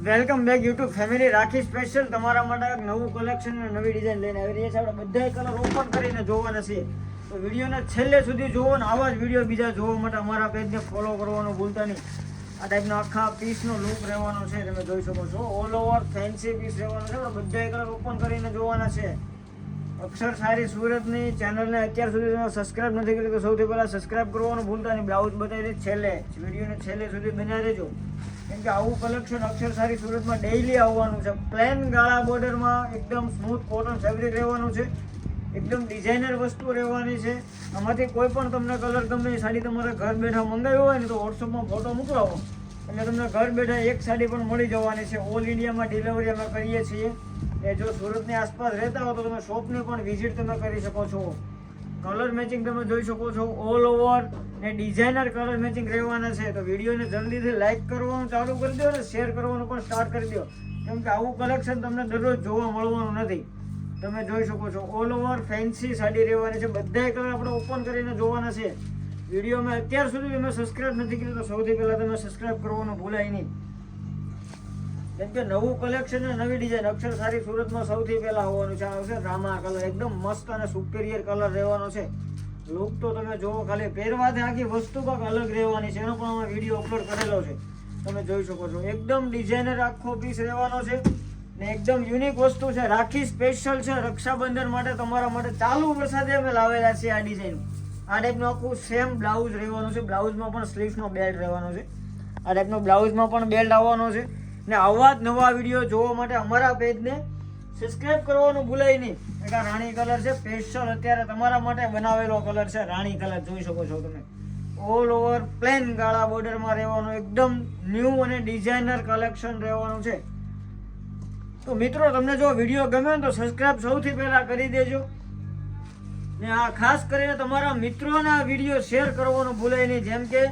Welcome back YouTube family. Rakhi special તમારા માટે એક નવું કલેક્શન અને નવી ડિઝાઇન લઈને આવી રહ્યા છે. આપણે બધા કલર ઓપન કરીને જોવાના છે, તો વિડીયોને છેલ્લે સુધી જોવો ને આવા જ વિડીયો બીજા જોવા માટે અમારા પેજને ફોલો કરવાનું ભૂલતા નહીં. આ ટાઈપનો આખા પીસનો લુક રહેવાનો છે, તમે જોઈ શકો છો. ઓલ ઓવર ફેન્સી પીસ રહેવાનો છે. આપણે બધા કલર ઓપન કરીને જોવાના છે. અક્ષર સારી સુરતની ચેનલને અત્યાર સુધી તમે સબસ્ક્રાઇબ નથી કરી તો સૌથી પહેલાં સબસ્ક્રાઇબ કરવાનું ભૂલતા નહીં. બ્લાઉઝ બતાવી છેલ્લે વિડીયોને છેલ્લે સુધી બન્યા રહેજો, કેમ કે આવું કલેક્શન અક્ષર સારી સુરતમાં ડેઈલી આવવાનું છે. પ્લેન ગાળા બોર્ડરમાં એકદમ સ્મૂથ કોટન ફેબ્રિક રહેવાનું છે, એકદમ ડિઝાઇનર વસ્તુ રહેવાની છે. આમાંથી કોઈ પણ તમને કલર ગમે એ સાડી તમારે ઘર બેઠા મંગાવી હોય ને તો વોટ્સઅપમાં ફોટો મોકલાવો એટલે તમને ઘર બેઠા એક સાડી પણ મળી જવાની છે. ઓલ ઇન્ડિયામાં ડિલિવરી અમે કરીએ છીએ. એ જો સુરતની આસપાસ રહેતા હો તો તમે શોપને પણ વિઝિટ તમે કરી શકો છો. કલર મેચિંગ તમે જોઈ શકો છો. ઓલ ઓવર ને ડિઝાઇનર કલર મેચિંગ રહેવાના છે. તો વિડીયોને જલ્દીથી લાઇક કરવાનું ચાલુ કરી દો અને શેર કરવાનું પણ સ્ટાર્ટ કરી દો, કેમ કે આવું કલેક્શન તમને દરરોજ જોવા મળવાનું નથી. તમે જોઈ શકો છો ઓલ ઓવર ફેન્સી સાડી રહેવાની છે. બધાય કલર આપણે ઓપન કરીને જોવાના છે. વિડીયોમાં અત્યાર સુધી તમે સબસ્ક્રાઇબ નથી કર્યું તો સૌથી પહેલાં તમે સબસ્ક્રાઇબ કરવાનું ભૂલાય નહીં, કેમ કે નવું કલેક્શન અને નવી ડિઝાઇન અક્ષર સારી સુરતમાં સૌથી પહેલા હોવાનું છે. આવશે રામા કલર, એકદમ મસ્ત અને સુપેરિયર કલર રહેવાનો છે. લુક તો તમે જોવો, ખાલી પહેરવાથી આખી વસ્તુ કાંઈક અલગ રહેવાની છે. એનો પણ અમે વિડીયો અપલોડ કરેલો છે, તમે જોઈ શકો છો. એકદમ ડિઝાઇનર આખો પીસ રહેવાનો છે ને એકદમ યુનિક વસ્તુ છે. રાખી સ્પેશિયલ છે રક્ષાબંધન માટે, તમારા માટે ચાલુ વરસાદે અમે લાવેલા છે આ ડિઝાઇન. આ ટાઈપનું આખું સેમ બ્લાઉઝ રહેવાનું છે. બ્લાઉઝમાં પણ સ્લીવ્સનો બેલ્ટ રહેવાનો છે. આ ટાઈપનો બ્લાઉઝમાં પણ બેલ્ટ આવવાનો છે. ને આવા જ નવા વિડીયો જોવા માટે અમારા પેજને સબસ્ક્રાઇબ કરવાનું ભૂલાય નહીં. એક આ રાણી કલર છે, સ્પેશિયલ અત્યારે તમારા માટે બનાવેલો કલર છે. રાણી કલર જોઈ શકો છો તમે. ઓલ ઓવર પ્લેન ગાળા બોર્ડરમાં રહેવાનું, એકદમ ન્યૂ અને ડિઝાઇનર કલેક્શન રહેવાનું છે. તો મિત્રો, તમને જો વિડીયો ગમે તો સબસ્ક્રાઇબ સૌથી પહેલાં કરી દેજો ને આ ખાસ કરીને તમારા મિત્રોને આ વિડીયો શેર કરવાનું ભૂલાય નહીં, જેમ કે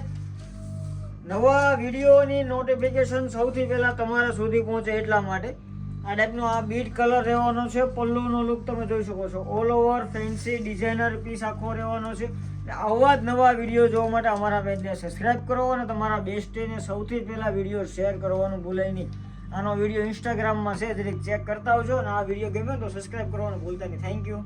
નવા વિડીયોની નોટિફિકેશન સૌથી પહેલાં તમારા સુધી પહોંચે એટલા માટે. આ ટાઈપનો આ બીટ કલર રહેવાનો છે. પલ્લુનો લુક તમે જોઈ શકો છો. All over fancy designer piece આખો રહેવાનો છે. આવા જ નવા વિડીયો જોવા માટે અમારા પેજને સબસ્ક્રાઇબ કરો અને તમારા બેસ્ટીને સૌથી પહેલાં વિડીયો શેર કરવાનું ભૂલાય નહીં. આનો વિડીયો ઇન્સ્ટાગ્રામમાં છે, જરીક ચેક કરતા આવજો અને આ વિડીયો ગમે તો સબસ્ક્રાઇબ કરવાનું ભૂલતા નહીં. Thank you.